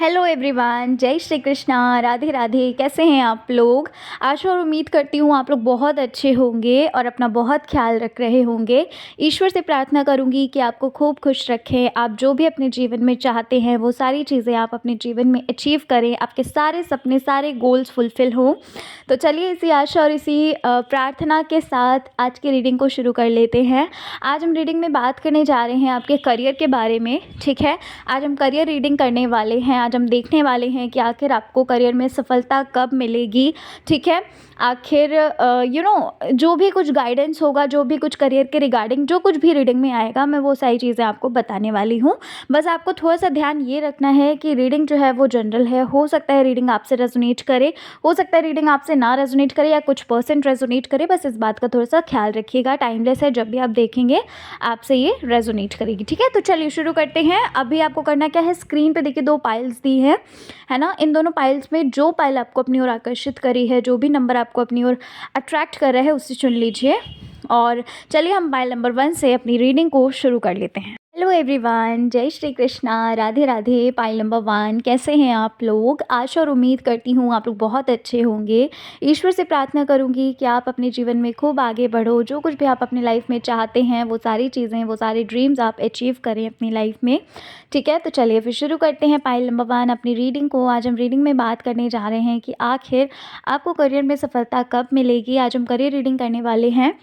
Hello everyone, जय श्री कृष्णा, राधे राधे। कैसे हैं आप लोग? आशा और उम्मीद करती हूँ आप लोग बहुत अच्छे होंगे और अपना बहुत ख्याल रख रहे होंगे। ईश्वर से प्रार्थना करूँगी कि आपको खूब खुश रखें। आप जो भी अपने जीवन में चाहते हैं वो सारी चीज़ें आप अपने जीवन में अचीव करें, आपके सारे सपने, सारे गोल्स फुलफ़िल हों। तो चलिए इसी आशा और इसी प्रार्थना के साथ आज की रीडिंग को शुरू कर लेते हैं। आज हम रीडिंग में बात करने जा रहे हैं आपके करियर के बारे में, ठीक है? आज हम करियर रीडिंग करने वाले हैं। आज हम देखने वाले हैं कि आखिर आपको करियर में सफलता कब मिलेगी, ठीक है? आखिर जो भी कुछ गाइडेंस होगा, जो भी कुछ करियर के रिगार्डिंग जो कुछ भी रीडिंग में आएगा, मैं वो सारी चीज़ें आपको बताने वाली हूँ। बस आपको थोड़ा-सा ध्यान ये रखना है कि रीडिंग जो है वो जनरल है। हो सकता है रीडिंग आपसे रेज़ोनेट करे, हो सकता है रीडिंग आपसे ना रेज़ोनेट करे या कुछ परसेंट रेज़ोनेट करे। बस इस बात का थोड़ा-सा ख़्याल रखिएगा। टाइमलेस है, जब भी आप देखेंगे आपसे ये रेज़ोनेट करेगी, ठीक है? तो चलिए शुरू करते हैं। अभी आपको करना क्या है, स्क्रीन पे देखिए 2 पाइल्स दी है ना? इन दोनों पाइल्स में जो पाइल आपको अपनी ओर आकर्षित करी है, जो भी नंबर आपको अपनी ओर अट्रैक्ट कर रहा है, उसे चुन लीजिए। और चलिए हम पाइल नंबर 1 से अपनी रीडिंग को शुरू कर लेते हैं। हेलो एवरीवन, जय श्री कृष्णा, राधे राधे। पाइल नंबर 1, कैसे हैं आप लोग? आशा और उम्मीद करती हूँ आप लोग बहुत अच्छे होंगे। ईश्वर से प्रार्थना करूँगी कि आप अपने जीवन में खूब आगे बढ़ो। जो कुछ भी आप अपनी लाइफ में चाहते हैं वो सारी चीज़ें, वो सारे ड्रीम्स आप अचीव करें अपनी लाइफ में, ठीक है? तो चलिए फिर शुरू करते हैं पाइल नंबर 1 अपनी रीडिंग को। आज हम रीडिंग में बात करने जा रहे हैं कि आखिर आपको करियर में सफलता कब मिलेगी। आज हम करियर रीडिंग करने वाले हैं।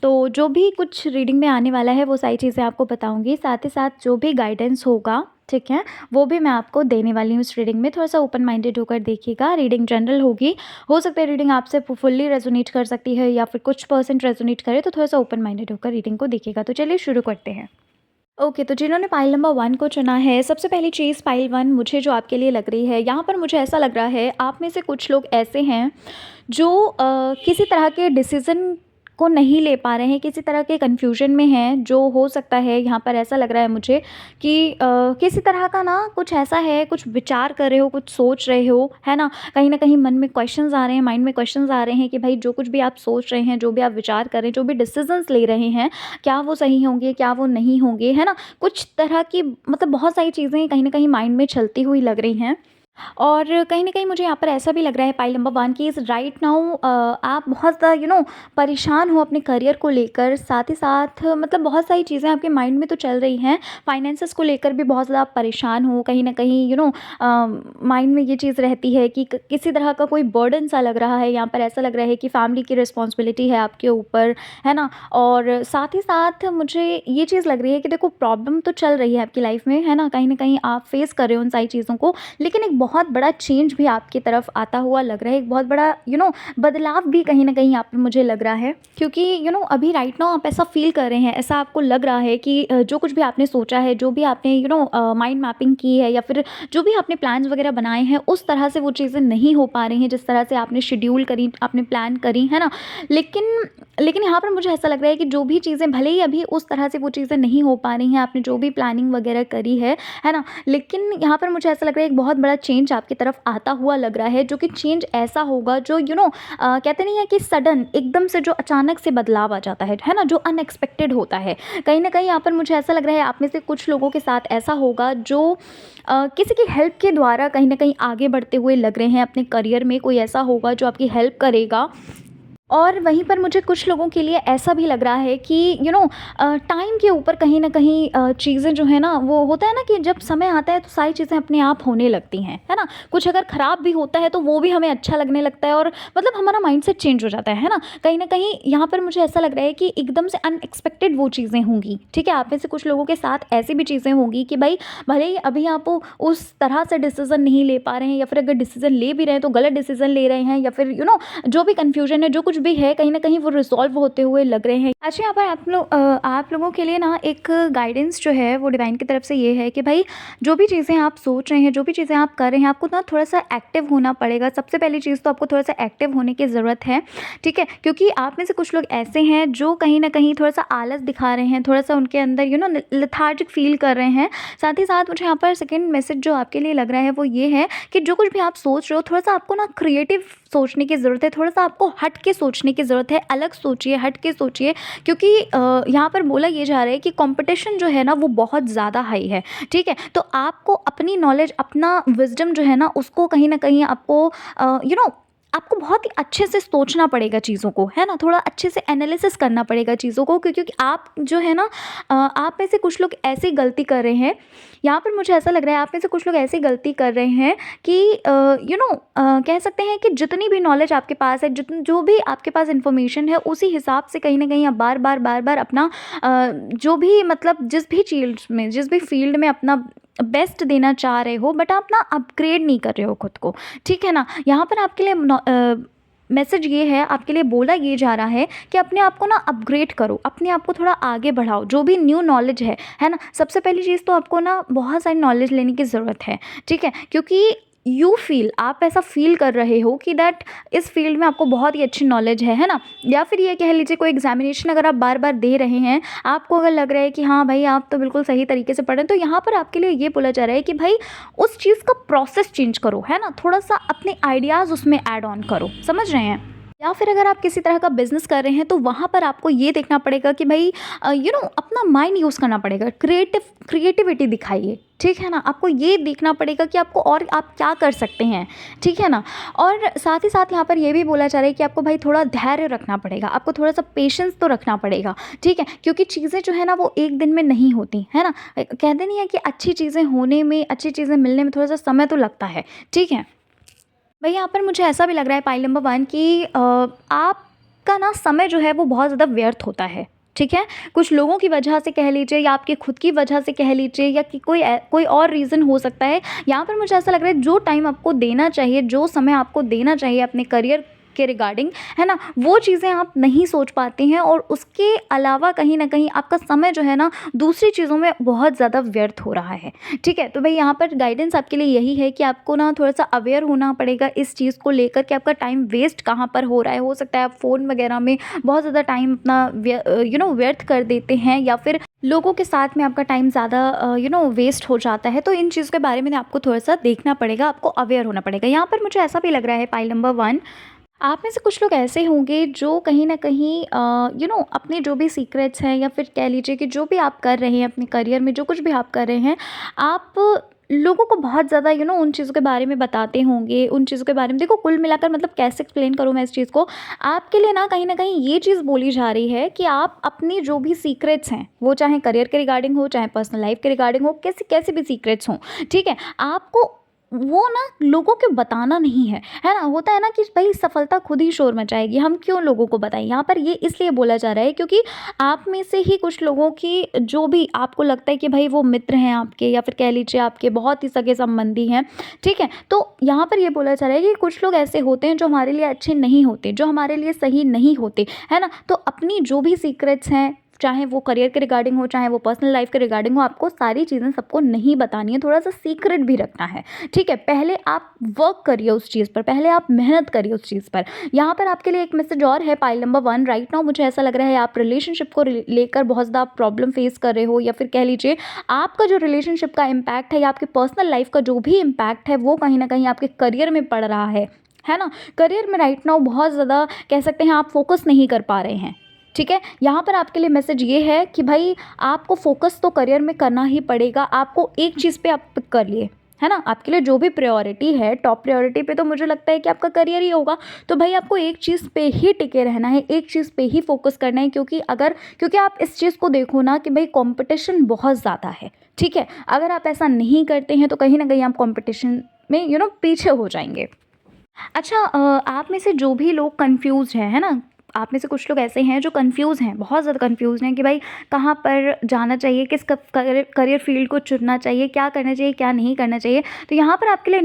तो जो भी कुछ रीडिंग में आने वाला है वो सारी चीज़ें आपको बताऊँगी। साथ ही साथ जो भी गाइडेंस होगा, ठीक है, वो भी मैं आपको देने वाली हूँ इस रीडिंग में। थोड़ा-सा ओपन माइंडेड होकर देखिएगा। रीडिंग जनरल होगी। हो सकता है रीडिंग आपसे फुल्ली रेज़ोनेट कर सकती है या फिर कुछ परसेंट रेज़ोनेट करे, तो थोड़ा-सा ओपन माइंडेड होकर रीडिंग को देखिएगा। तो चलिए शुरू करते हैं। ओके, तो जिन्होंने पाइल नंबर 1 को चुना है, सबसे पहली चीज़ पाइल 1 मुझे जो आपके लिए लग रही है, यहाँ पर मुझे ऐसा लग रहा है आप में से कुछ लोग ऐसे हैं जो किसी तरह के डिसीज़न को नहीं ले पा रहे हैं, किसी तरह के कन्फ्यूजन में हैं। जो हो सकता है यहाँ पर ऐसा लग रहा है मुझे कि किसी तरह का ना कुछ ऐसा है, कुछ विचार कर रहे हो, कुछ सोच रहे हो, है ना? कहीं न कहीं मन में क्वेश्चंस आ रहे हैं, माइंड में क्वेश्चंस आ रहे हैं कि भाई जो कुछ भी आप सोच रहे हैं, जो भी आप विचार कर रहे हैं, जो भी डिसीज़न्स ले रहे हैं, क्या वो सही होंगे, क्या वो नहीं होंगे, है ना? कुछ तरह की मतलब बहुत सारी चीज़ें कहीं न कहीं माइंड में चलती हुई लग रही हैं। और कहीं न कहीं मुझे यहाँ पर ऐसा भी लग रहा है पाइल नंबर 1 की इज़ राइट नाउ आप बहुत ज़्यादा परेशान हो अपने करियर को लेकर। साथ ही साथ मतलब बहुत सारी चीज़ें आपके माइंड में तो चल रही हैं। फाइनेंसेस को लेकर भी बहुत ज़्यादा आप परेशान हो। कहीं न कहीं माइंड में ये चीज़ रहती है कि क किसी तरह का कोई बर्डन सा लग रहा है। यहाँ पर ऐसा लग रहा है कि फैमिली की रिस्पॉन्सिबिलिटी है आपके ऊपर, है ना? और साथ ही साथ मुझे ये चीज़ लग रही है कि देखो प्रॉब्लम तो चल रही है आपकी लाइफ़ में, है ना? कहीं न कहीं आप फेस कर रहे हो उन सारी चीज़ों को, लेकिन एक बहुत बड़ा चेंज भी आपकी तरफ आता हुआ लग रहा है। एक बहुत बड़ा बदलाव भी कहीं न कहीं आप में मुझे लग रहा है, क्योंकि अभी राइट नाउ आप ऐसा फ़ील कर रहे हैं, ऐसा आपको लग रहा है कि जो कुछ भी आपने सोचा है, जो भी आपने माइंड मैपिंग की है या फिर जो भी आपने प्लान्स वगैरह बनाए हैं, उस तरह से वो चीज़ें नहीं हो पा रही हैं जिस तरह से आपने शेड्यूल करी, आपने प्लान करी, है ना? लेकिन यहाँ पर मुझे ऐसा लग रहा है कि जो भी चीज़ें भले ही अभी उस तरह से वो चीज़ें नहीं हो पा रही हैं, आपने जो भी प्लानिंग वगैरह करी है ना? लेकिन यहाँ पर मुझे ऐसा लग रहा है एक बहुत बड़ा चेंज आपकी तरफ आता हुआ लग रहा है, जो कि चेंज ऐसा होगा जो कहते नहीं है कि सडन एकदम से जो अचानक से बदलाव आ जाता है ना? जो अनएक्सपेक्टेड होता है। कहीं न कहीं यहाँ पर मुझे ऐसा लग रहा है आप में से कुछ लोगों के साथ ऐसा होगा जो किसी की हेल्प के द्वारा कहीं न कहीं आगे बढ़ते हुए लग रहे हैं अपने करियर में। कोई ऐसा होगा जो आपकी हेल्प करेगा। और वहीं पर मुझे कुछ लोगों के लिए ऐसा भी लग रहा है कि टाइम के ऊपर कहीं न कहीं चीज़ें जो है ना, वो होता है ना कि जब समय आता है तो सारी चीज़ें अपने आप होने लगती हैं, है ना? कुछ अगर ख़राब भी होता है तो वो भी हमें अच्छा लगने लगता है और मतलब हमारा माइंडसेट चेंज हो जाता है ना? कहीं न कहीं यहाँ पर मुझे ऐसा लग रहा है कि एकदम से अनएक्सपेक्टेड वो चीज़ें होंगी, ठीक है? आप में से कुछ लोगों के साथ ऐसी भी चीज़ें होंगी कि भई भले ही अभी आप उस तरह से डिसीज़न नहीं ले पा रहे हैं या फिर अगर डिसीज़न ले भी रहे हैं तो गलत डिसीज़न ले रहे हैं या फिर जो भी कन्फ्यूज़न है, जो कुछ भी है, कहीं न कहीं वो रिज़ॉल्व होते हुए लग रहे हैं। अच्छा, यहाँ पर आप लोगों के लिए ना एक गाइडेंस जो है वो डिवाइन की तरफ से ये है कि भाई जो भी चीज़ें आप सोच रहे हैं, जो भी चीज़ें आप कर रहे हैं, आपको ना थोड़ा-सा एक्टिव होना पड़ेगा। सबसे पहली चीज़ तो आपको थोड़ा-सा एक्टिव होने की ज़रूरत है, ठीक है? क्योंकि आप में से कुछ लोग ऐसे हैं जो कहीं न कहीं थोड़ा-सा आलस दिखा रहे हैं, थोड़ा-सा उनके अंदर लेथार्जिक फ़ील कर रहे हैं। साथ ही साथ मुझे यहाँ पर सेकंड मैसेज जो आपके लिए लग रहा है वो ये है कि जो कुछ भी आप सोच रहे हो, थोड़ा-सा आपको ना क्रिएटिव सोचने की ज़रूरत है, थोड़ा-सा आपको हट के सोचने सोचने की ज़रूरत है, अलग सोचिए, हट के सोचिए, क्योंकि यहाँ पर बोला ये जा रहा है कि कंपटीशन जो है ना वो बहुत ज़्यादा हाई है, ठीक है? तो आपको अपनी नॉलेज, अपना विज़डम जो है ना उसको कहीं न कहीं आपको आपको बहुत ही अच्छे से सोचना पड़ेगा चीज़ों को, है ना? थोड़ा अच्छे से एनालिसिस करना पड़ेगा चीज़ों को, क्योंकि आप जो है ना आप में से कुछ लोग ऐसी गलती कर रहे हैं, यहाँ पर मुझे ऐसा लग रहा है आप में से कुछ लोग ऐसी गलती कर रहे हैं कि कह सकते हैं कि जितनी भी नॉलेज आपके पास है, जो भी आपके पास इन्फॉर्मेशन है, उसी हिसाब से कहीं न कहीं आप बार-बार अपना जो भी मतलब जिस भी फ़ील्ड में अपना बेस्ट देना चाह रहे हो, बट आप ना अपग्रेड नहीं कर रहे हो खुद को, ठीक है ना? यहाँ पर आपके लिए मैसेज ये है, आपके लिए बोला ये जा रहा है कि अपने आप को ना अपग्रेड करो, अपने आप को थोड़ा आगे बढ़ाओ, जो भी न्यू नॉलेज है ना? सबसे पहली चीज़ तो आपको ना बहुत सारी नॉलेज लेने की ज़रूरत है, ठीक है? क्योंकि आप ऐसा फ़ील कर रहे हो कि दैट इस फ़ील्ड में आपको बहुत ही अच्छी नॉलेज है ना? या फिर ये कह लीजिए कोई एग्ज़ामिनेशन अगर आप बार-बार दे रहे हैं, आपको अगर लग रहा है कि हाँ भाई, आप तो बिल्कुल सही तरीके से पढ़ रहे हैं, तो यहाँ पर आपके लिए ये बोला जा रहा है कि भाई उस चीज़ का प्रोसेस चेंज करो, है ना? थोड़ा-सा अपने आइडियाज़ उसमें ऐड ऑन करो, समझ रहे हैं? या फिर अगर आप किसी तरह का बिज़नेस कर रहे हैं, तो वहाँ पर आपको ये देखना पड़ेगा कि भाई अपना माइंड यूज़ करना पड़ेगा, क्रिएटिविटी दिखाइए, ठीक है ना? आपको ये देखना पड़ेगा कि आपको और आप क्या कर सकते हैं, ठीक है ना? और साथ ही साथ यहाँ पर ये भी बोला जा रहा है कि आपको भाई थोड़ा धैर्य रखना पड़ेगा, आपको थोड़ा-सा पेशेंस तो रखना पड़ेगा, ठीक है? क्योंकि चीज़ें जो है ना वो एक दिन में नहीं होती, है ना? कहते नहीं है कि अच्छी चीज़ें होने में, अच्छी चीज़ें मिलने में थोड़ा-सा समय तो लगता है, ठीक है? भई यहाँ पर मुझे ऐसा भी लग रहा है पाइल नंबर 1 कि आपका ना समय जो है वो बहुत ज़्यादा व्यर्थ होता है, ठीक है? कुछ लोगों की वजह से कह लीजिए, या आपकी खुद की वजह से कह लीजिए, या कि कोई और रीज़न हो सकता है। यहाँ पर मुझे ऐसा लग रहा है जो टाइम आपको देना चाहिए, जो समय आपको देना चाहिए अपने करियर के रिगार्डिंग, है ना? वो चीज़ें आप नहीं सोच पाते हैं, और उसके अलावा कहीं न कहीं आपका समय जो है ना दूसरी चीज़ों में बहुत ज़्यादा व्यर्थ हो रहा है, ठीक है? तो भई यहाँ पर गाइडेंस आपके लिए यही है कि आपको ना थोड़ा-सा अवेयर होना पड़ेगा इस चीज़ को लेकर कि आपका टाइम वेस्ट कहाँ पर हो रहा है। हो सकता है आप फ़ोन वगैरह में बहुत ज़्यादा टाइम अपना व्यर्थ कर देते हैं, या फिर लोगों के साथ में आपका टाइम ज़्यादा वेस्ट हो जाता है। तो इन चीज़ के बारे में ना आपको थोड़ा-सा देखना पड़ेगा, आपको अवेयर होना पड़ेगा। यहाँ पर मुझे ऐसा भी लग रहा है पाइल नंबर 1, आप में से कुछ लोग ऐसे होंगे जो कहीं न कहीं अपने जो भी सीक्रेट्स हैं, या फिर कह लीजिए कि जो भी आप कर रहे हैं अपने करियर में, जो कुछ भी आप कर रहे हैं, आप लोगों को बहुत ज़्यादा उन चीज़ों के बारे में बताते होंगे, उन चीज़ों के बारे में। देखो, कुल मिलाकर मतलब कैसे एक्सप्लेन करूँ मैं इस चीज़ को, आपके लिए ना कहीं न कहीं ये चीज़ बोली जा रही है कि आप अपनी जो भी सीक्रेट्स हैं, वो चाहे करियर के रिगार्डिंग हो, चाहे पर्सनल लाइफ़ के रिगार्डिंग हो, कैसे भी सीक्रेट्स हों, ठीक है? आपको वो ना लोगों को बताना नहीं है ना? होता है ना कि भई सफलता खुद ही शोर मचाएगी, हम क्यों लोगों को बताएँ? यहाँ पर ये इसलिए बोला जा रहा है क्योंकि आप में से ही कुछ लोगों की, जो भी आपको लगता है कि भाई वो मित्र हैं आपके, या फिर कह लीजिए आपके बहुत ही सगे-संबंधी हैं, ठीक है? तो यहाँ पर ये बोला जा रहा है कि कुछ लोग ऐसे होते हैं जो हमारे लिए अच्छे नहीं होते, जो हमारे लिए सही नहीं होते, है ना? तो अपनी जो भी सीक्रेट्स हैं, चाहे वो करियर के रिगार्डिंग हो, चाहे वो पर्सनल लाइफ के रिगार्डिंग हो, आपको सारी चीज़ें सबको नहीं बतानी है, थोड़ा-सा सीक्रेट भी रखना है, ठीक है? पहले आप वर्क करिए उस चीज़ पर, पहले आप मेहनत करिए उस चीज़ पर। यहाँ पर आपके लिए एक मैसेज और है पाइल नंबर 1, राइट नाउ मुझे ऐसा लग रहा है आप रिलेशनशिप को लेकर बहुत ज़्यादा प्रॉब्लम फेस कर रहे हो, या फिर कह लीजिए आपका जो रिलेशनशिप का इम्पैक्ट है, या आपकी पर्सनल लाइफ का जो भी इम्पैक्ट है, वो कहीं न कहीं आपके करियर में पड़ रहा है ना? करियर में राइट नाउ बहुत ज़्यादा कह सकते हैं आप फोकस नहीं कर पा रहे हैं, ठीक है? यहाँ पर आपके लिए मैसेज ये है कि भाई आपको फोकस तो करियर में करना ही पड़ेगा, आपको एक चीज़ पे आप पिक कर लिए, है ना? आपके लिए जो भी प्रायोरिटी है, टॉप प्रायोरिटी पे तो मुझे लगता है कि आपका करियर ही होगा। तो भाई आपको एक चीज़ पे ही टिके रहना है, एक चीज़ पे ही फोकस करना है, क्योंकि आप इस चीज़ को देखो ना कि भाई कॉम्पिटिशन बहुत ज़्यादा है, ठीक है? अगर आप ऐसा नहीं करते हैं तो कहीं न कहीं आप कॉम्पिटिशन में पीछे हो जाएँगे। अच्छा, आप में से जो भी लोग कन्फ्यूज़्ड हैं, है ना? आप में से कुछ लोग ऐसे हैं जो कन्फ्यूज़ हैं, बहुत ज़्यादा कन्फ्यूज़्ड हैं कि भाई कहाँ पर जाना चाहिए, किस करियर फ़ील्ड को चुनना चाहिए, क्या करना चाहिए, क्या नहीं करना चाहिए। तो यहाँ पर आपके लिए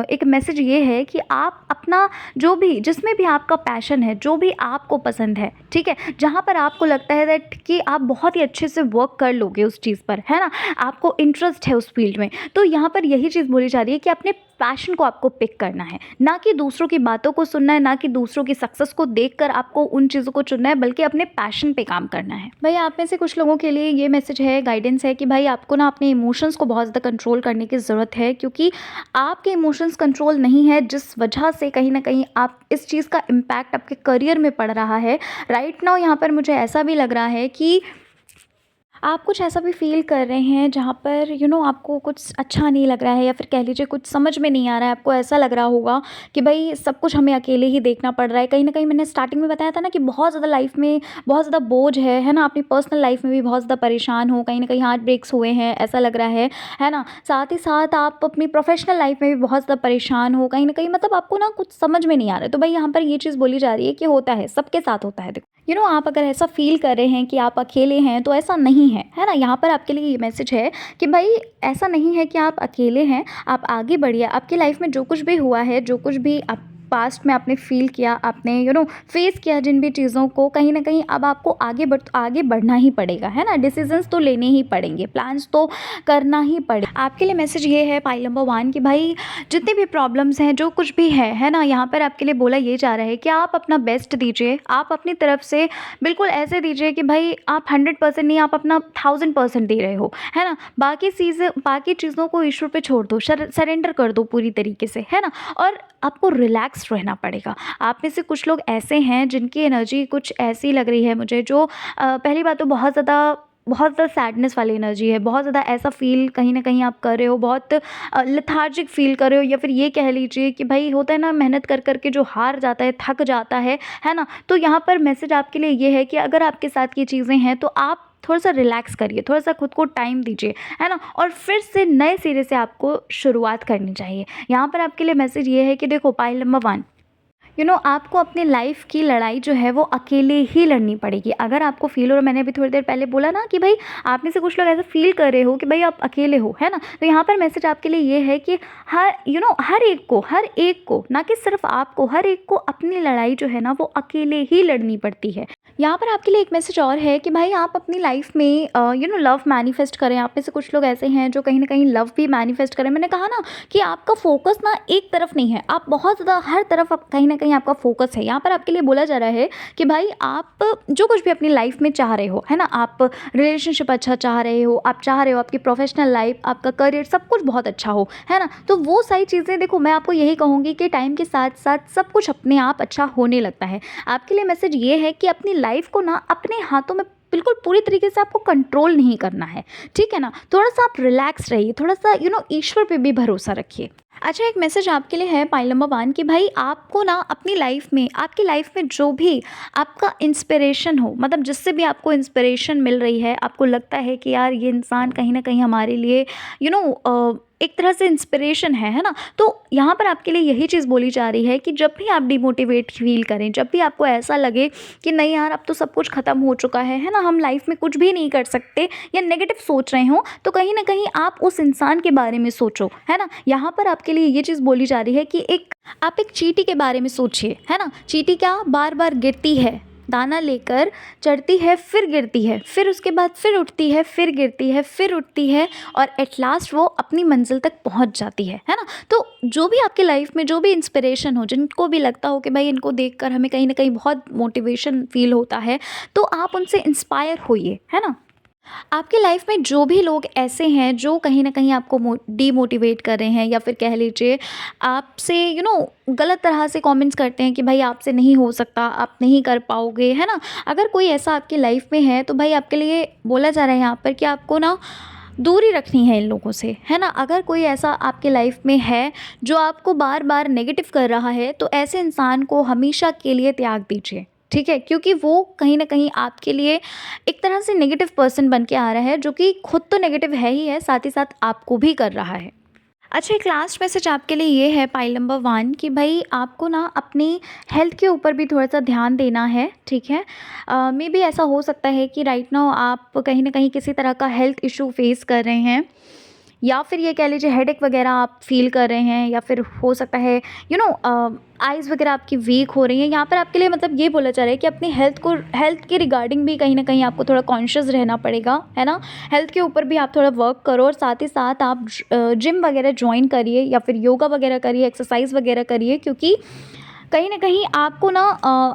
एक मैसेज ये है कि आप अपना जिसमें भी आपका पैशन है, जो भी आपको पसंद है, ठीक है? जहाँ पर आपको लगता है दैट कि आप बहुत ही अच्छे से वर्क कर लोगे उस चीज़ पर, है ना? आपको इंटरेस्ट है उस फ़ील्ड में, तो यहाँ पर यही चीज़ बोली जा रही है कि अपने पैशन को आपको पिक करना है, ना कि दूसरों की बातों को सुनना है, ना कि दूसरों की सक्सेस को देखकर आपको आपको उन चीज़ों को चुनना है, बल्कि अपने पैशन पे काम करना है। भाई आप में से कुछ लोगों के लिए ये मैसेज है, गाइडेंस है कि भाई आपको ना अपने इमोशंस को बहुत ज़्यादा कंट्रोल करने की ज़रूरत है, क्योंकि आपके इमोशंस कंट्रोल नहीं है, जिस वजह से कहीं ना कहीं आप इस चीज़ का इम्पैक्ट आपके करियर में पड़ रहा है। राइट नाउ यहाँ पर मुझे ऐसा भी लग रहा है कि आप कुछ ऐसा भी फ़ील कर रहे हैं जहाँ पर आपको कुछ अच्छा नहीं लग रहा है, या फिर कह लीजिए कुछ समझ में नहीं आ रहा है। आपको ऐसा लग रहा होगा कि भई सब कुछ हमें अकेले ही देखना पड़ रहा है। कहीं न कहीं मैंने स्टार्टिंग में बताया था ना कि बहुत ज़्यादा लाइफ़ में बहुत ज़्यादा बोझ है ना? अपनी पर्सनल लाइफ़ में भी बहुत ज़्यादा परेशान हो, कहीं न कहीं हार्ट ब्रेक्स हुए हैं, ऐसा लग रहा है ना? साथ ही साथ आप अपनी प्रोफ़ेशनल लाइफ़ में भी बहुत ज़्यादा परेशान हो, कहीं न कहीं मतलब आपको ना कुछ समझ में नहीं आ रहा है। तो भई यहाँ पर ये चीज़ बोली जा रही है कि होता है, सबके साथ होता है। देखो आप अगर ऐसा फ़ील कर रहे हैं कि आप अकेले हैं, तो ऐसा नहीं है ना? यहाँ पर आपके लिए ये मैसेज है कि भाई ऐसा नहीं है कि आप अकेले हैं, आप आगे बढ़िए। आपकी लाइफ़ में जो कुछ भी हुआ है, जो कुछ भी आप पास्ट में आपने फ़ील किया, आपने फेस किया जिन भी चीज़ों को, कहीं न कहीं अब आपको आगे बढ़ना ही पड़ेगा, है ना? डिसीज़न्स तो लेने ही पड़ेंगे, प्लान्स तो करना ही पड़ेगा। आपके लिए मैसेज ये है पाइल नंबर 1 कि भाई जितनी भी प्रॉब्लम्स हैं, जो कुछ भी है ना? यहाँ पर आपके लिए बोला ये जा रहा है कि आप अपना बेस्ट दीजिए, आप अपनी तरफ से बिल्कुल ऐसे दीजिए कि भाई आप 100% नहीं, आप अपना 1000% दे रहे हो, है ना? बाकी चीज़ों को ईश्वर पे छोड़ दो, सरेंडर कर दो पूरी तरीके से, है ना? और आपको रिलैक्स रहना पड़ेगा। आप में से कुछ लोग ऐसे हैं जिनकी एनर्जी कुछ ऐसी लग रही है मुझे, जो पहली बात तो बहुत ज़्यादा सैडनेस वाली एनर्जी है, बहुत ज़्यादा ऐसा फ़ील कहीं न कहीं आप कर रहे हो, बहुत लेथार्जिक फ़ील कर रहे हो, या फिर ये कह लीजिए कि भाई होता है ना, मेहनत कर के जो हार जाता है, थक जाता है ना? तो यहाँ पर मैसेज आपके लिए ये है कि अगर आपके साथ ये चीज़ें हैं, तो आप थोड़ा-सा रिलैक्स करिए, थोड़ा-सा खुद को टाइम दीजिए, है ना? और फिर से नए सिरे से आपको शुरुआत करनी चाहिए। यहाँ पर आपके लिए मैसेज ये है कि देखो पाइल नंबर 1, आपको अपनी लाइफ की लड़ाई जो है वो अकेले ही लड़नी पड़ेगी। अगर आपको फ़ील हो रहा, मैंने अभी थोड़ी देर पहले बोला ना कि भाई आप में से कुछ लोग ऐसा फ़ील कर रहे हो कि भाई आप अकेले हो, है ना? तो यहाँ पर मैसेज आपके लिए ये है कि हर एक को, ना कि सिर्फ आपको, हर एक को अपनी लड़ाई जो है ना वो अकेले ही लड़नी पड़ती है। यहाँ पर आपके लिए एक मैसेज और है कि भाई आप अपनी लाइफ में लव मैनिफेस्ट करें। आप में से कुछ लोग ऐसे हैं जो कहीं न कहीं लव भी मैनिफेस्ट करें। मैंने कहा ना कि आपका फ़ोकस ना एक तरफ नहीं है, आप बहुत ज़्यादा हर तरफ आप कहीं न कहीं आपका फ़ोकस है। यहाँ पर आपके लिए बोला जा रहा है कि भाई आप जो कुछ भी अपनी लाइफ में चाह रहे हो, है ना? आप रिलेशनशिप अच्छा चाह रहे हो, आप चाह रहे हो आपकी प्रोफ़ेशनल लाइफ, आपका करियर सब कुछ बहुत अच्छा हो, है ना? तो वो सारी चीज़ें देखो, मैं आपको यही कहूँगी कि टाइम के साथ-साथ सब कुछ अपने आप अच्छा होने लगता है। आपके लिए मैसेज ये है कि अपनी लाइफ को ना अपने हाथों में बिल्कुल पूरी तरीके से आपको कंट्रोल नहीं करना है, ठीक है ना? थोड़ा-सा आप रिलैक्स रहिए, थोड़ा-सा ईश्वर पे भी भरोसा रखिए। अच्छा, एक मैसेज आपके लिए है पाइल नंबर 1 कि भाई आपको ना अपनी लाइफ में, आपकी लाइफ में जो भी आपका इंस्पिरेशन हो, मतलब जिससे भी आपको इंस्पिरेशन मिल रही है, आपको लगता है कि यार ये इंसान कहीं न कहीं हमारे लिए एक तरह से इंस्पिरेशन है ना? तो यहाँ पर आपके लिए यही चीज़ बोली जा रही है कि जब भी आप डिमोटिवेट फ़ील करें, जब भी आपको ऐसा लगे कि नहीं यार अब तो सब कुछ ख़त्म हो चुका है ना? हम लाइफ में कुछ भी नहीं कर सकते, या नेगेटिव सोच रहे हों, तो कहीं न कहीं आप उस इंसान के बारे में सोचो, है ना? यहाँ पर आपके लिए ये चीज़ बोली जा रही है कि आप एक चींटी के बारे में सोचिए, है ना? चींटी क्या बार-बार गिरती है, दाना लेकर चढ़ती है, फिर गिरती है, फिर उसके बाद फिर उठती है, फिर गिरती है, फिर उठती है, और एट लास्ट वो अपनी मंजिल तक पहुंच जाती है ना? तो जो भी आपकी लाइफ में जो भी इंस्पिरेशन हो, जिनको भी लगता हो कि भाई इनको देखकर हमें कहीं ना कहीं बहुत मोटिवेशन फील होता है, तो आप उनसे इंस्पायर होइए, है ना? आपकी लाइफ में जो भी लोग ऐसे हैं जो कहीं न कहीं आपको डीमोटिवेट कर रहे हैं, या फिर कह लीजिए आपसे गलत तरह से कमेंट्स करते हैं कि भाई आपसे नहीं हो सकता, आप नहीं कर पाओगे, है ना? अगर कोई ऐसा आपकी लाइफ में है, तो भाई आपके लिए बोला जा रहा है यहाँ पर कि आपको ना दूरी रखनी है इन लोगों से, है ना? अगर कोई ऐसा आपके लाइफ में है जो आपको बार-बार नेगेटिव कर रहा है, तो ऐसे इंसान को हमेशा के लिए त्याग दीजिए, ठीक है? क्योंकि वो कहीं न कहीं आपके लिए एक तरह से नेगेटिव पर्सन बन के आ रहा है, जो कि खुद तो नेगेटिव है ही है, साथ ही साथ आपको भी कर रहा है। अच्छा, एक लास्ट मैसेज आपके लिए ये है पाइल नंबर 1 कि भाई आपको ना अपनी हेल्थ के ऊपर भी थोड़ा-सा ध्यान देना है, ठीक है? मेबी ऐसा हो सकता है कि राइट नाउ आप कहीं न कहीं किसी तरह का हेल्थ इश्यू फेस कर रहे हैं, या फिर ये कह लीजिए हेडेक वगैरह आप फ़ील कर रहे हैं, या फिर हो सकता है आइज़ वगैरह आपकी वीक हो रही हैं। यहाँ पर आपके लिए मतलब ये बोला जा रहा है कि अपनी हेल्थ के रिगार्डिंग भी कहीं न कहीं आपको थोड़ा कॉन्शियस रहना पड़ेगा, है ना? हेल्थ के ऊपर भी आप थोड़ा वर्क करो, और साथ ही साथ आप जिम वगैरह जॉइन करिए, या फिर योगा वगैरह करिए, एक्सरसाइज़ वगैरह करिए, क्योंकि कहीं न कहीं आपको ना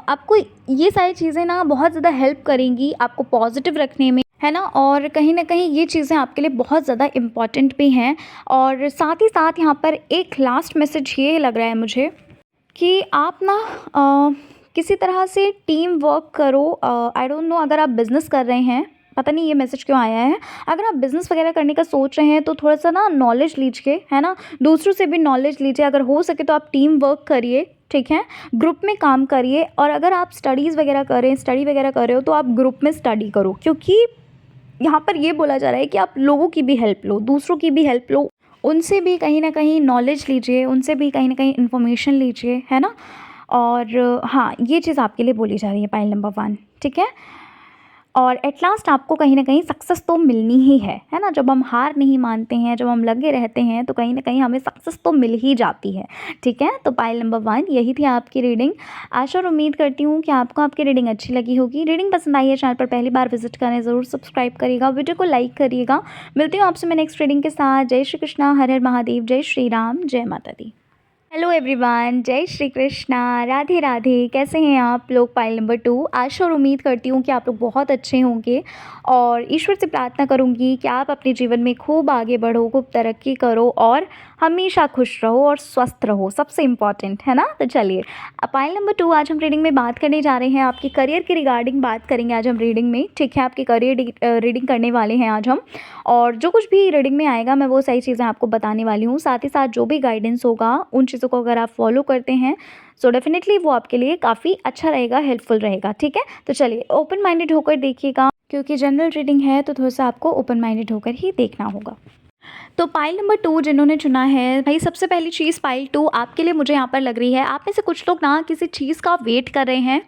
आपको ये सारी चीज़ें ना बहुत ज़्यादा हेल्प करेंगी आपको पॉज़िटिव रखने में, है ना? और कहीं न कहीं ये चीज़ें आपके लिए बहुत ज़्यादा इम्पोर्टेंट भी हैं। और साथ ही साथ यहाँ पर एक लास्ट मैसेज ये लग रहा है मुझे कि आप ना अ, किसी तरह से टीम वर्क करो। आई डोंट नो, अगर आप बिज़नेस कर रहे हैं, पता नहीं ये मैसेज क्यों आया है। अगर आप बिज़नेस वगैरह करने का सोच रहे हैं तो थोड़ा-सा ना नॉलेज लीजिए, है ना? दूसरों से भी नॉलेज लीजिए, अगर हो सके तो आप टीम वर्क करिए, ठीक है? ग्रुप में काम करिए। और अगर आप स्टडी वगैरह कर रहे हो तो आप ग्रुप में स्टडी करो, क्योंकि यहाँ पर ये बोला जा रहा है कि आप लोगों की भी हेल्प लो, दूसरों की भी हेल्प लो, उनसे भी कहीं न कहीं नॉलेज लीजिए, उनसे भी कहीं न कहीं इन्फॉर्मेशन लीजिए, है ना? और हाँ, ये चीज़ आपके लिए बोली जा रही है पॉइंट नंबर 1, ठीक है? और एट लास्ट आपको कहीं न कहीं सक्सेस तो मिलनी ही है ना? जब हम हार नहीं मानते हैं, जब हम लगे रहते हैं, तो कहीं न कहीं हमें सक्सेस तो मिल ही जाती है, ठीक है? तो पाइल नंबर 1 यही थी आपकी रीडिंग। आशा और उम्मीद करती हूँ कि आपको आपकी रीडिंग अच्छी लगी होगी। रीडिंग पसंद आई है, चैनल पर पहली बार विज़िट करें, ज़रूर सब्सक्राइब करिएगा, वीडियो को लाइक करिएगा। मिलती हूँ आपसे मैं नेक्स्ट रीडिंग के साथ। जय श्री कृष्णा, हर हर महादेव, जय श्री राम, जय माता दी। हेलो एवरीवन, जय श्री कृष्णा, राधे राधे। कैसे हैं आप लोग? Pile number 2। आशा और उम्मीद करती हूँ कि आप लोग बहुत अच्छे होंगे और ईश्वर से प्रार्थना करूँगी कि आप अपने जीवन में खूब आगे बढ़ो, खूब तरक्की करो और हमेशा खुश रहो और स्वस्थ रहो, सबसे इम्पॉर्टेंट है ना? तो चलिए, पाइल नंबर 2 आज हम रीडिंग में बात करने जा रहे हैं। आपके करियर के रिगार्डिंग बात करेंगे आज हम रीडिंग में, ठीक है? आपके करियर रीडिंग करने वाले हैं आज हम। और जो कुछ भी रीडिंग में आएगा मैं वो सारी चीज़ें आपको बताने वाली हूँ। साथ ही साथ जो भी गाइडेंस होगा उन चीज़ों को अगर आप फॉलो करते हैं सो डेफिनेटली वो आपके लिए काफ़ी अच्छा रहेगा, हेल्पफुल रहेगा, ठीक है? तो चलिए, ओपन माइंडेड होकर देखिएगा, क्योंकि जनरल रीडिंग है तो थोड़ा सा आपको ओपन माइंडेड होकर ही देखना होगा। तो पाइल नंबर 2 जिन्होंने चुना है भाई, सबसे पहली चीज़ पाइल 2 आपके लिए मुझे यहाँ पर लग रही है, आप में से कुछ लोग ना किसी चीज़ का वेट कर रहे हैं,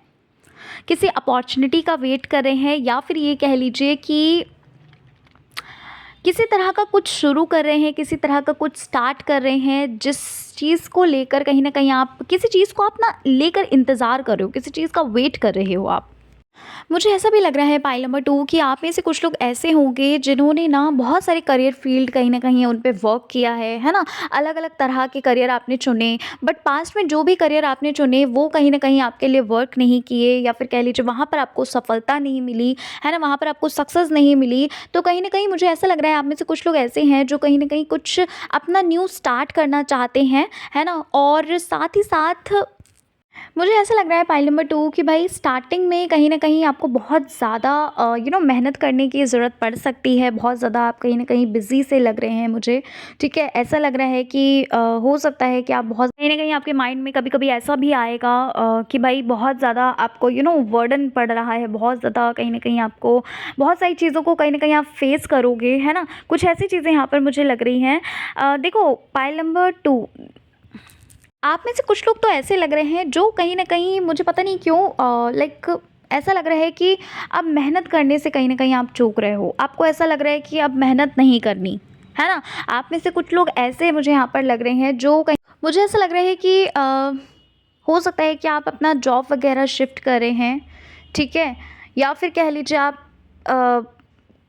किसी अपॉर्चुनिटी का वेट कर रहे हैं, या फिर ये कह लीजिए कि किसी तरह का कुछ शुरू कर रहे हैं, किसी तरह का कुछ स्टार्ट कर रहे हैं, जिस चीज़ को लेकर कहीं न कहीं आप किसी चीज़ को आप ना लेकर इंतज़ार कर रहे हो, किसी चीज़ का वेट कर रहे हो आप। मुझे ऐसा भी लग रहा है पाइल नंबर 2 कि आप में से कुछ लोग ऐसे होंगे जिन्होंने ना बहुत सारे करियर फील्ड कहीं न कहीं उन पे वर्क किया है ना? अलग-अलग तरह के करियर आपने चुने, बट पास्ट में जो भी करियर आपने चुने वो कहीं न कहीं आपके लिए वर्क नहीं किए, या फिर कह लीजिए वहाँ पर आपको सफलता नहीं मिली, है ना? वहाँ पर आपको सक्सेस नहीं मिली। तो कहीं न कहीं मुझे ऐसा लग रहा है आप में से कुछ लोग ऐसे हैं जो कहीं न कहीं कुछ अपना न्यू स्टार्ट करना चाहते हैं, है ना? और साथ ही साथ मुझे ऐसा लग रहा है पाइल नंबर 2 कि भाई स्टार्टिंग में कहीं न कहीं आपको बहुत ज़्यादा मेहनत करने की ज़रूरत पड़ सकती है। बहुत ज़्यादा आप कहीं न कहीं बिज़ी से लग रहे हैं मुझे, ठीक है? ऐसा लग रहा है कि हो सकता है कि आप बहुत कहीं न कहीं आपके माइंड में कभी-कभी ऐसा भी आएगा कि भाई बहुत ज़्यादा आपको बर्डन पड़ रहा है, बहुत ज़्यादा कहीं न कहीं आपको बहुत सारी चीज़ों को कहीं न कहीं आप फेस करोगे, है ना? कुछ ऐसी चीज़ें यहाँ पर मुझे लग रही हैं। देखो पाइल नंबर 2, आप में से कुछ लोग तो ऐसे लग रहे हैं जो कहीं न कहीं मुझे पता नहीं क्यों लाइक ऐसा लग रहा है कि अब मेहनत करने से कहीं न कहीं आप चूक रहे हो। आपको ऐसा लग रहा है कि अब मेहनत नहीं करनी, है ना? आप में से कुछ लोग ऐसे मुझे यहाँ पर लग रहे हैं जो कहीं मुझे ऐसा लग रहा है कि हो सकता है कि आप अपना जॉब वग़ैरह शिफ्ट कर रहे हैं, ठीक है? या फिर कह लीजिए आप अ,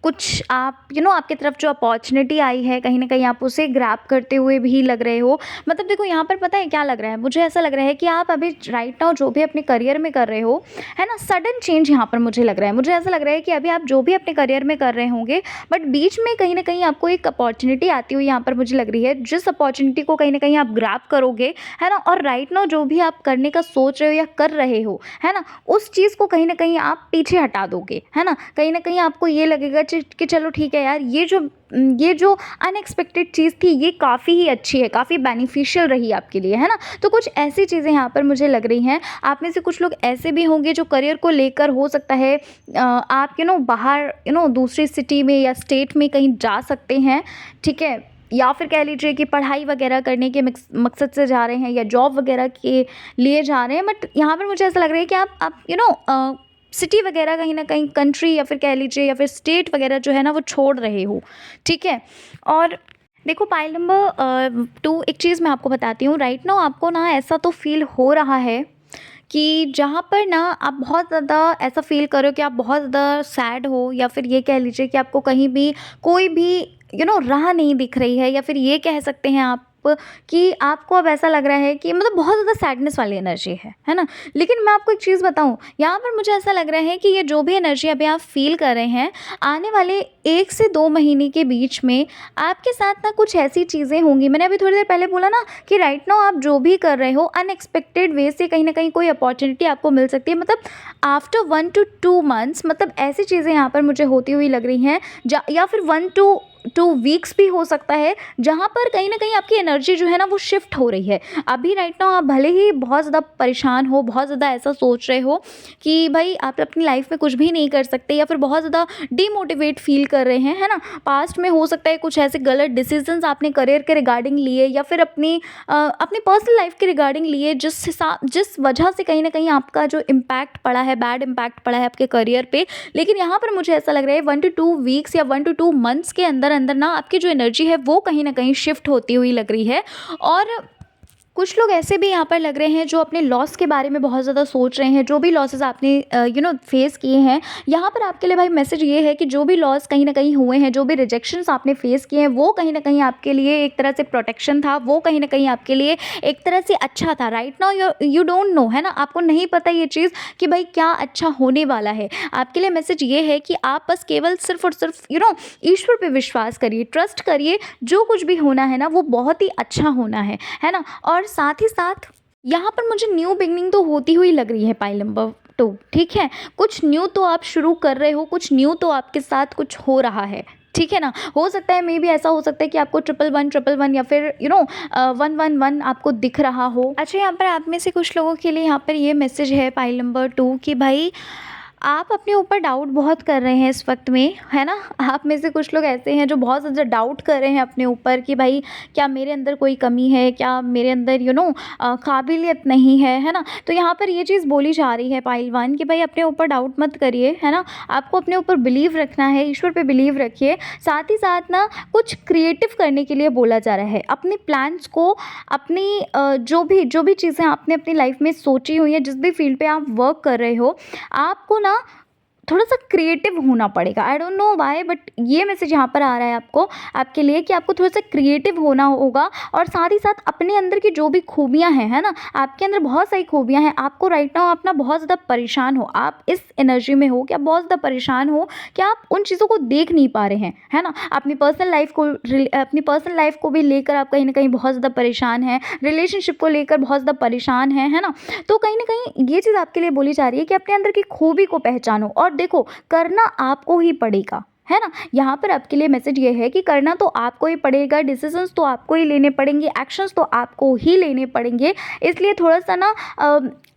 कुछ आप आपकी तरफ जो अपॉर्चुनिटी आई है कहीं न कहीं आप उसे ग्रैब करते हुए भी लग रहे हो। मतलब देखो यहाँ पर पता है क्या लग रहा है? मुझे ऐसा लग रहा है कि आप अभी राइट नाउ जो भी अपने करियर में कर रहे हो, है ना? सडन चेंज यहाँ पर मुझे लग रहा है। मुझे ऐसा लग रहा है कि अभी आप जो भी अपने करियर में कर रहे होंगे, बट बीच में कहीं न कहीं आपको एक अपॉर्चुनिटी आती हुई यहाँ पर मुझे लग रही है। जिस अपॉर्चुनिटी को कहीं न कहीं आप ग्रैब करोगे, है ना? और राइट नाउ जो भी आप करने का सोच रहे हो या कर रहे हो, है ना? उस चीज़ को कहीं न कहीं आप पीछे हटा दोगे, है ना? कहीं न कहीं आपको ये लगेगा कि चलो ठीक है यार, ये जो अनएक्सपेक्टेड चीज़ थी ये काफ़ी ही अच्छी है, काफ़ी बेनिफिशियल रही आपके लिए, है ना? तो कुछ ऐसी चीज़ें यहाँ पर मुझे लग रही हैं। आप में से कुछ लोग ऐसे भी होंगे जो करियर को लेकर हो सकता है आप बाहर दूसरी सिटी में या स्टेट में कहीं जा सकते हैं, ठीक है? या फिर कह लीजिए कि पढ़ाई वगैरह करने के मकसद से जा रहे हैं या जॉब वगैरह के लिए जा रहे हैं। बट यहाँ पर मुझे ऐसा लग रहा है कि आप सिटी वगैरह कहीं न कहीं कंट्री या फिर कह लीजिए या फिर स्टेट वगैरह जो है ना वो छोड़ रहे हो, ठीक है? और देखो पाइल नंबर 2 एक चीज़ मैं आपको बताती हूँ। राइट नाउ आपको ना ऐसा तो फ़ील हो रहा है कि जहाँ पर ना आप बहुत ज़्यादा ऐसा फ़ील करो कि आप बहुत ज़्यादा सैड हो, या फिर ये कह लीजिए कि आपको कहीं भी कोई भी राह नहीं दिख रही है, या फिर ये कह सकते हैं आप कि आपको अब ऐसा लग रहा है कि मतलब बहुत ज़्यादा सैडनेस वाली एनर्जी है ना? लेकिन मैं आपको एक चीज़ बताऊँ, यहाँ पर मुझे ऐसा लग रहा है कि ये जो भी एनर्जी अभी आप फ़ील कर रहे हैं, आने वाले 1 से 2 महीने के बीच में आपके साथ ना कुछ ऐसी चीज़ें होंगी, मैंने अभी थोड़ी देर पहले बोला ना कि राइट नाउ आप जो भी कर रहे हो अनएक्सपेक्टेड वे से कहीं न कहीं कोई अपॉर्च्युनिटी आपको मिल सकती है। मतलब आफ्टर 1 टू 2 मंथ्स, मतलब ऐसी चीज़ें यहाँ पर मुझे होती हुई लग रही हैं, जा या फिर 1 टू 2 वीक्स भी हो सकता है, जहाँ पर कहीं न कहीं आपकी एनर्जी जो है ना वो शिफ्ट हो रही है। अभी राइट नाउ आप भले ही बहुत ज़्यादा परेशान हो, बहुत ज़्यादा ऐसा सोच रहे हो कि भई आप अपनी लाइफ़ में कुछ भी नहीं कर सकते, या फिर बहुत ज़्यादा डिमोटिवेट फ़ील कर रहे हैं, है ना? पास्ट में हो सकता है कुछ ऐसे गलत डिसीज़न्स आपने करियर के रिगार्डिंग लिए, या फिर अपनी पर्सनल लाइफ़ के रिगार्डिंग लिए, जिस वजह से कहीं न कहीं आपका जो इम्पैक्ट पड़ा है, बैड इम्पैक्ट पड़ा है आपके करियर पे। लेकिन यहाँ पर मुझे ऐसा लग रहा है 1 टू 2 वीक्स या 1 टू 2 मंथ्स के अंदर अंदर ना आपकी जो एनर्जी है वो कहीं न कहीं शिफ्ट होती हुई लग रही है। और कुछ लोग ऐसे भी यहाँ पर लग रहे हैं जो अपने लॉस के बारे में बहुत ज़्यादा सोच रहे हैं, जो भी लॉसेस आपने फेस किए हैं। यहाँ पर आपके लिए भाई मैसेज ये है कि जो भी लॉस कहीं न कहीं हुए हैं, जो भी रिजेक्शंस आपने फेस किए हैं, वो कहीं न कहीं आपके लिए एक तरह से प्रोटेक्शन था, वो कहीं न कहीं आपके लिए एक तरह से अच्छा था। Right now you don't know, है ना? आपको नहीं पता ये चीज़ कि भाई क्या अच्छा होने वाला है। आपके लिए मैसेज ये है कि आप बस केवल सिर्फ़ और सिर्फ़ ईश्वर पे विश्वास करिए, ट्रस्ट करिए, जो कुछ भी होना है ना वो बहुत ही अच्छा होना है ना? और साथ ही साथ यहाँ पर मुझे न्यू बिगनिंग तो होती हुई लग रही है पाइल नंबर 2, ठीक है? कुछ न्यू तो आप शुरू कर रहे हो, कुछ न्यू तो आपके साथ कुछ हो रहा है, ठीक है ना? हो सकता है, मे बी ऐसा हो सकता है कि आपको 111 या फिर 111 आपको दिख रहा हो। अच्छा, यहाँ पर आप में से कुछ लोगों के लिए यहाँ पर ये मैसेज है पाइल नंबर 2 कि भाई आप अपने ऊपर डाउट बहुत कर रहे हैं इस वक्त में, है ना? आप में से कुछ लोग ऐसे हैं जो बहुत ज़्यादा डाउट कर रहे हैं अपने ऊपर कि भाई क्या मेरे अंदर कोई कमी है, क्या मेरे अंदर काबिलियत नहीं है ना? तो यहाँ पर ये चीज़ बोली जा रही है पाइल 1 कि भाई अपने ऊपर डाउट मत करिए, है ना? आपको अपने ऊपर बिलीव रखना है, ईश्वर पे बिलीव रखिए। साथ ही साथ ना कुछ क्रिएटिव करने के लिए बोला जा रहा है। अपने प्लान्स को, अपनी जो भी चीज़ें आपने अपनी लाइफ में सोची हुई हैं, जिस भी फील्ड पे आप वर्क कर रहे हो, आपको ना थोड़ा-सा क्रिएटिव होना पड़ेगा। I don't know why, but ये मैसेज यहाँ पर आ रहा है आपके लिए कि आपको थोड़ा-सा क्रिएटिव होना होगा। और साथ ही साथ अपने अंदर की जो भी खूबियाँ हैं, है ना? आपके अंदर बहुत सारी खूबियाँ हैं। आपको राइट नाउ आप ना बहुत ज़्यादा परेशान हो। आप इस एनर्जी में हो कि आप बहुत ज़्यादा परेशान हो कि आप उन चीज़ों को देख नहीं पा रहे हैं, है ना? अपनी पर्सनल लाइफ़ को भी लेकर आप कहीं न कहीं बहुत ज़्यादा परेशान हैं। रिलेशनशिप को लेकर बहुत ज़्यादा परेशान हैं, है ना? तो कहीं न कहीं ये चीज़ आपके लिए बोली जा रही है कि अपने अंदर की खूबी को पहचानो, और देखो, करना आपको ही पड़ेगा, है ना? यहाँ पर आपके लिए मैसेज ये है कि करना तो आपको ही पड़ेगा, डिसीजंस तो आपको ही लेने पड़ेंगे, एक्शंस तो आपको ही लेने पड़ेंगे। इसलिए थोड़ा-सा ना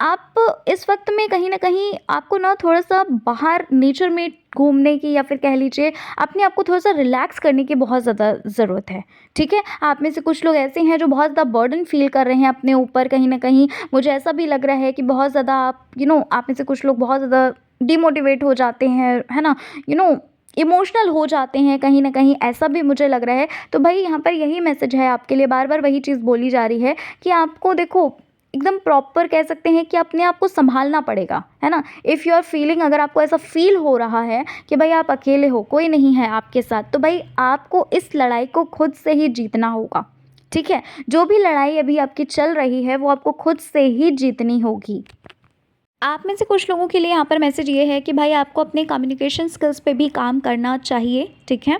आप इस वक्त में कहीं न कहीं आपको ना थोड़ा-सा बाहर नेचर में घूमने की, या फिर कह लीजिए अपने आप को थोड़ा-सा रिलैक्स करने की बहुत ज़्यादा ज़रूरत है, ठीक है? आप में से कुछ लोग ऐसे हैं जो बहुत ज़्यादा बर्डन फ़ील कर रहे हैं अपने ऊपर कहीं न कहीं। मुझे ऐसा भी लग रहा है कि बहुत ज़्यादा आप में से कुछ लोग बहुत ज़्यादा डिमोटिवेट हो जाते हैं, है ना? यू नो इमोशनल हो जाते हैं कहीं न कहीं, ऐसा भी मुझे लग रहा है। तो भाई यहाँ पर यही मैसेज है आपके लिए, बार-बार वही चीज़ बोली जा रही है कि आपको देखो एकदम प्रॉपर कह सकते हैं कि अपने आप को सँभालना पड़ेगा, है ना? इफ़ यू आर फीलिंग, अगर आपको ऐसा फ़ील हो रहा है कि भाई आप अकेले हो, कोई नहीं है आपके साथ, तो भाई आपको इस लड़ाई को खुद से ही जीतना होगा, ठीक है? जो भी लड़ाई अभी आपकी चल रही है वो आपको खुद से ही जीतनी होगी। आप में से कुछ लोगों के लिए यहाँ पर मैसेज ये है कि भाई आपको अपने कम्युनिकेशन स्किल्स पे भी काम करना चाहिए, ठीक है?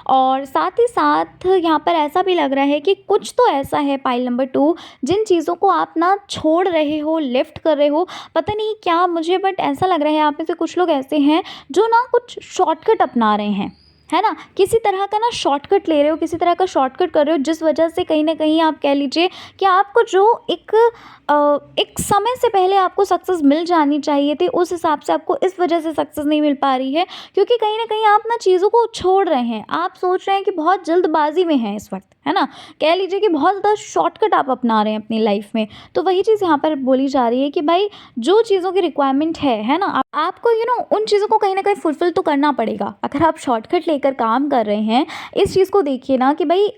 और साथ ही साथ यहाँ पर ऐसा भी लग रहा है कि कुछ तो ऐसा है पाइल नंबर 2, जिन चीज़ों को आप ना छोड़ रहे हो, लेफ्ट कर रहे हो, पता नहीं क्या मुझे, बट ऐसा लग रहा है आप में से कुछ लोग ऐसे हैं जो ना कुछ शॉर्टकट अपना रहे हैं, है ना? किसी तरह का ना शॉर्टकट ले रहे हो, किसी तरह का शॉर्टकट कर रहे हो, जिस वजह से कहीं न कहीं आप कह लीजिए कि आपको जो एक समय से पहले आपको सक्सेस मिल जानी चाहिए थी, उस हिसाब से आपको इस वजह से सक्सेस नहीं मिल पा रही है, क्योंकि कहीं न कहीं आप ना चीज़ों को छोड़ रहे हैं। आप सोच रहे हैं कि बहुत जल्दबाज़ी में हैं इस वक़्त, है ना? कह लीजिए कि बहुत ज़्यादा शॉर्टकट आप अपना रहे हैं अपनी लाइफ़ में। तो वही चीज़ यहाँ पर बोली जा रही है कि भाई जो चीज़ों की रिक्वायरमेंट है ना? आपको उन चीज़ों को कहीं न कहीं फुलफ़िल तो करना पड़ेगा। अगर आप शॉर्टकट लेकर काम कर रहे हैं, इस चीज़ को देखिए ना कि भाई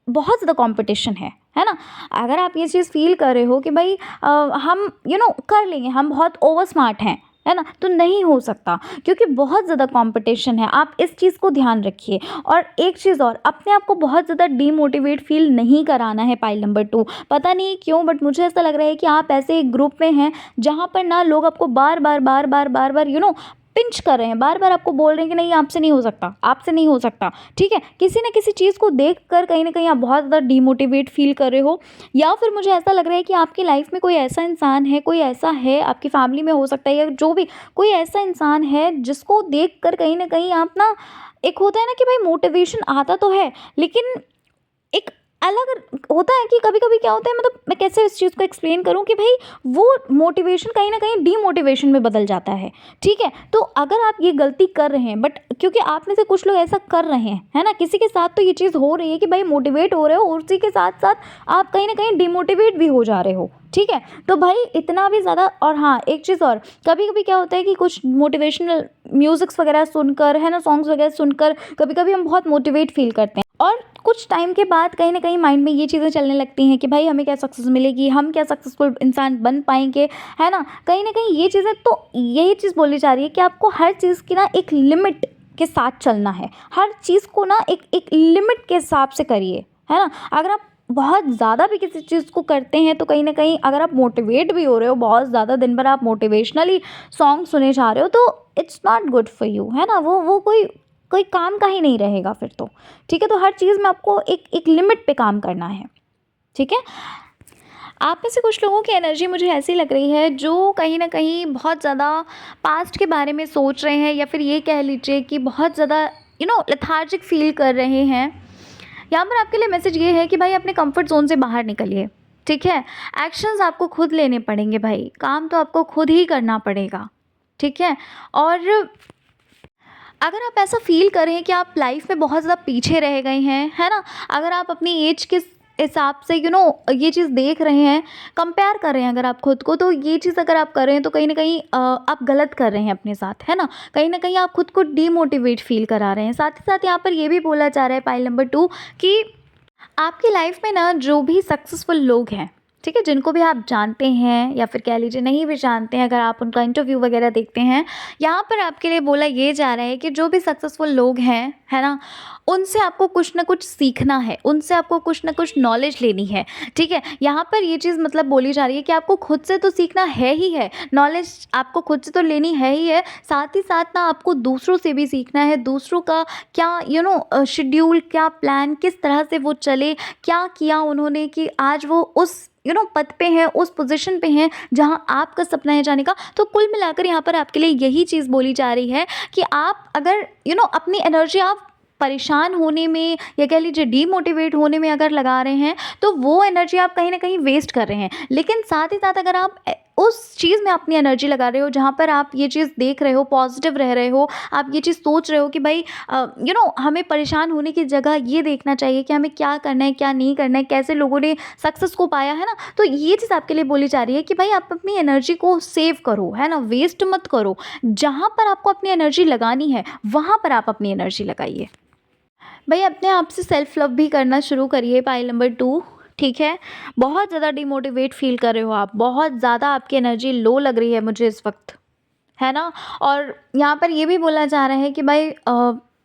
बहुत ज़्यादा कॉम्पिटिशन है ना? अगर आप ये चीज़ फ़ील कर रहे हो कि भाई हम कर लेंगे, हम बहुत ओवर स्मार्ट हैं, है ना? तो नहीं हो सकता क्योंकि बहुत ज़्यादा कॉम्पिटिशन है, आप इस चीज़ को ध्यान रखिए। और एक चीज़ और, अपने आप को बहुत ज़्यादा डीमोटिवेट फ़ील नहीं कराना है पाइल नंबर 2। पता नहीं क्यों बट मुझे ऐसा लग रहा है कि आप ऐसे एक ग्रुप में हैं जहाँ पर ना लोग आपको बार-बार पिंच कर रहे हैं, बार-बार आपको बोल रहे हैं कि नहीं आपसे नहीं हो सकता, आपसे नहीं हो सकता, ठीक है? किसी न किसी चीज़ को देखकर कहीं न कहीं आप बहुत ज़्यादा डीमोटिवेट फ़ील कर रहे हो, या फिर मुझे ऐसा लग रहा है कि आपकी लाइफ़ में कोई ऐसा इंसान है, कोई ऐसा है, आपकी फैमिली में हो सकता है या जो भी, कोई ऐसा इंसान है जिसको देखकर कहीं न कहीं आप ना, एक होता है ना कि भाई मोटिवेशन आता तो है, लेकिन एक अलग होता है कि कभी-कभी क्या होता है, मतलब मैं कैसे इस चीज़ को एक्सप्लेन करूँ कि भई वो मोटिवेशन कहीं न कहीं डीमोटिवेशन में बदल जाता है, ठीक है? तो अगर आप ये गलती कर रहे हैं, बट क्योंकि आप में से कुछ लोग ऐसा कर रहे हैं, है ना? किसी के साथ तो ये चीज़ हो रही है कि भाई मोटिवेट हो रहे हो और उसी के साथ-साथ आप कहीं न कहीं डिमोटिवेट भी हो जा रहे हो, ठीक है? तो भाई इतना भी ज़्यादा, और हाँ, एक चीज़ और, कभी-कभी क्या होता है कि कुछ मोटिवेशनल म्यूज़िक्स वगैरह सुनकर, है ना, सॉन्ग्स वगैरह सुनकर कभी-कभी हम बहुत मोटिवेट फ़ील करते हैं, और कुछ टाइम के बाद कहीं न कहीं माइंड में ये चीज़ें चलने लगती हैं कि भाई हमें क्या सक्सेस मिलेगी, हम क्या सक्सेसफुल इंसान बन पाएँगे, है ना? कहीं न कहीं ये चीज़ें, तो यही चीज़ बोली जा रही है कि आपको हर चीज़ की ना एक लिमिट के साथ चलना है। हर चीज़ को ना एक एक लिमिट के हिसाब से करिए, है ना? अगर आप बहुत ज़्यादा भी किसी चीज़ को करते हैं तो कहीं न कहीं अगर आप मोटिवेट भी हो रहे हो, बहुत ज़्यादा दिन भर आप मोटिवेशनली सॉन्ग सुने जा रहे हो, तो it's not good for you, है ना? वो कोई कोई काम का ही नहीं रहेगा फिर तो, ठीक है? तो हर चीज़ में आपको एक एक लिमिट पे काम करना है, ठीक है? आप में से कुछ लोगों की एनर्जी मुझे ऐसी लग रही है जो कहीं न कहीं बहुत ज़्यादा पास्ट के बारे में सोच रहे हैं, या फिर ये कह लीजिए कि बहुत ज़्यादा लेथार्जिक फ़ील कर रहे हैं। यहाँ पर आपके लिए मैसेज ये है कि भाई अपने कंफर्ट ज़ोन से बाहर निकलिए, ठीक है? एक्शंस आपको खुद लेने पड़ेंगे भाई, काम तो आपको खुद ही करना पड़ेगा, ठीक है? और अगर आप ऐसा फ़ील कर रहे हैं कि आप लाइफ़ में बहुत ज़्यादा पीछे रह गए हैं, है ना? अगर आप अपनी एज के हिसाब से ये चीज़ देख रहे हैं, कंपेयर कर रहे हैं अगर आप खुद को, तो ये चीज़ अगर आप कर रहे हैं तो कहीं न कहीं आप गलत कर रहे हैं अपने साथ, है ना? कहीं न कहीं आप खुद को डीमोटिवेट फ़ील करा रहे हैं। साथ ही साथ यहाँ पर ये भी बोला जा रहा है पाइल नंबर 2 कि आपकी लाइफ में ना जो भी सक्सेसफुल लोग हैं, ठीक है, जिनको भी आप जानते हैं या फिर कह लीजिए नहीं भी जानते हैं, अगर आप उनका इंटरव्यू वगैरह देखते हैं, यहाँ पर आपके लिए बोला ये जा रहा है कि जो भी सक्सेसफुल लोग हैं, है ना, उनसे आपको कुछ ना कुछ सीखना है, उनसे आपको कुछ ना कुछ नॉलेज लेनी है, ठीक है? यहाँ पर ये चीज़ मतलब बोली जा रही है कि आपको खुद से तो सीखना है ही है, नॉलेज आपको खुद से तो लेनी है ही है, साथ ही साथ ना आपको दूसरों से भी सीखना है, दूसरों का क्या शेड्यूल, क्या प्लान, किस तरह से वो चले, क्या किया उन्होंने कि आज वो उस पद पे हैं, उस पोजीशन पे हैं जहाँ आपका सपना है जाने का। तो कुल मिलाकर यहाँ पर आपके लिए यही चीज़ बोली जा रही है कि आप अगर अपनी एनर्जी आप परेशान होने में या कह लीजिए डीमोटिवेट होने में अगर लगा रहे हैं, तो वो एनर्जी आप कहीं न कहीं वेस्ट कर रहे हैं। लेकिन साथ ही साथ अगर आप उस चीज़ में अपनी एनर्जी लगा रहे हो जहाँ पर आप ये चीज़ देख रहे हो, पॉजिटिव रह रहे हो, आप ये चीज़ सोच रहे हो कि भाई हमें परेशान होने की जगह ये देखना चाहिए कि हमें क्या करना है, क्या नहीं करना है, कैसे लोगों ने सक्सेस को पाया, है ना? तो ये चीज़ आपके लिए बोली जा रही है कि भाई आप अपनी एनर्जी को सेव करो, है ना? वेस्ट मत करो। जहाँ पर आपको अपनी एनर्जी लगानी है, वहाँ पर आप अपनी एनर्जी लगाइए। भई अपने आप से सेल्फ लव भी करना शुरू करिए पाइल नंबर 2, ठीक है? बहुत ज़्यादा डिमोटिवेट फ़ील कर रहे हो आप, बहुत ज़्यादा आपकी एनर्जी लो लग रही है मुझे इस वक़्त, है ना? और यहाँ पर ये भी बोला जा रहा है कि भाई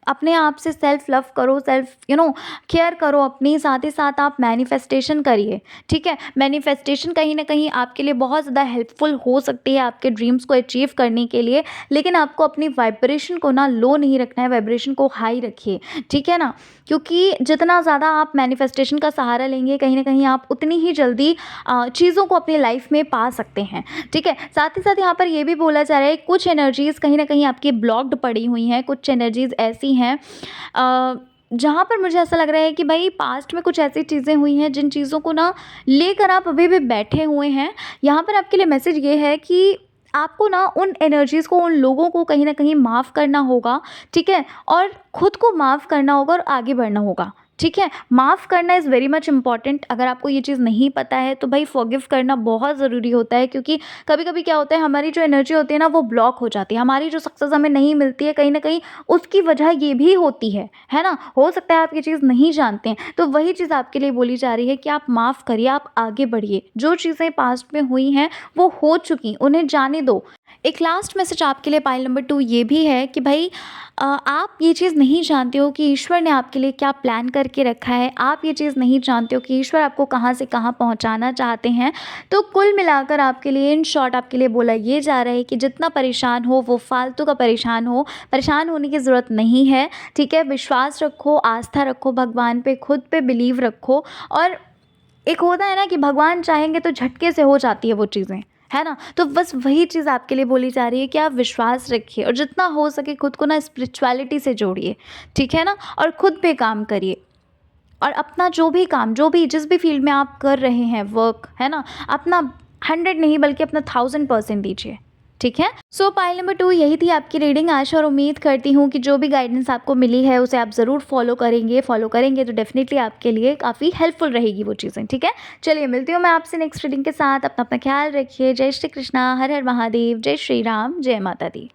अपने आप से सेल्फ लव करो, सेल्फ केयर करो अपनी, साथ ही साथ आप मैनिफेस्टेशन करिए, ठीक है? मैनिफेस्टेशन कहीं न कहीं आपके लिए बहुत ज़्यादा हेल्पफुल हो सकती है आपके ड्रीम्स को अचीव करने के लिए, लेकिन आपको अपनी वाइब्रेशन को ना लो नहीं रखना है, वाइब्रेशन को हाई रखिए, ठीक है ना? क्योंकि जितना ज़्यादा आप मैनिफेस्टेशन का सहारा लेंगे, कहीं न कहीं आप उतनी ही जल्दी चीज़ों को अपनी लाइफ में पा सकते हैं, ठीक है? साथ ही साथ यहाँ पर ये भी बोला जा रहा है कुछ एनर्जीज़ कहीं न कहीं आपकी ब्लॉक्ड पड़ी हुई हैं, कुछ एनर्जीज़ ऐसी हैं जहाँ पर मुझे ऐसा लग रहा है कि भाई पास्ट में कुछ ऐसी चीज़ें हुई हैं जिन चीज़ों को ना लेकर आप अभी भी बैठे हुए हैं। यहाँ पर आपके लिए मैसेज ये है कि आपको ना उन एनर्जीज़ को, उन लोगों को कहीं न कहीं माफ़ करना होगा, ठीक है? और खुद को माफ़ करना होगा और आगे बढ़ना होगा, ठीक है? माफ़ करना इज़ वेरी मच इम्पॉर्टेंट। अगर आपको ये चीज़ नहीं पता है तो भाई फॉरगिव करना बहुत ज़रूरी होता है, क्योंकि कभी-कभी क्या होता है, हमारी जो एनर्जी होती है ना वो ब्लॉक हो जाती है। हमारी जो सक्सेस हमें नहीं मिलती है, कहीं न कहीं उसकी वजह ये भी होती है ना? हो सकता है आप ये चीज़ नहीं जानते हैं, तो वही चीज़ आपके लिए बोली जा रही है कि आप माफ़ करिए, आप आगे बढ़िए। जो चीज़ें पास्ट में हुई हैं वो हो चुकी, उन्हें जाने दो। एक लास्ट मैसेज आपके लिए पाइल नंबर 2 ये भी है कि भाई आप ये चीज़ नहीं जानते हो कि ईश्वर ने आपके लिए क्या प्लान करके रखा है। आप ये चीज़ नहीं जानते हो कि ईश्वर आपको कहाँ से कहाँ पहुँचाना चाहते हैं। तो कुल मिलाकर आपके लिए इन शॉर्ट आपके लिए बोला ये जा रहा है कि जितना परेशान हो वो फालतू का परेशान हो, परेशान होने की ज़रूरत नहीं है, ठीक है? विश्वास रखो, आस्था रखो भगवान पे, खुद पे बिलीव रखो। और एक होता है ना कि भगवान चाहेंगे तो झटके से हो जाती है वो चीज़ें, है ना? तो बस वही चीज़ आपके लिए बोली जा रही है कि आप विश्वास रखिए और जितना हो सके खुद को ना स्पिरिचुअलिटी से जोड़िए, ठीक है ना? और खुद पे काम करिए और अपना जो भी काम, जो भी जिस भी फ़ील्ड में आप कर रहे हैं वर्क, है ना? अपना 100 नहीं बल्कि अपना 1000% दीजिए, ठीक है? सो पाइल नंबर 2 यही थी आपकी रीडिंग। आशा और उम्मीद करती हूँ कि जो भी गाइडेंस आपको मिली है उसे आप ज़रूर फॉलो करेंगे तो डेफ़िनिटली आपके लिए काफ़ी हेल्पफुल रहेगी वो चीज़ें, ठीक है? चलिए मिलती हूँ मैं आपसे नेक्स्ट रीडिंग के साथ। अपना ख्याल रखिए। जय श्री कृष्णा, हर हर महादेव, जय श्री राम, जय माता दी।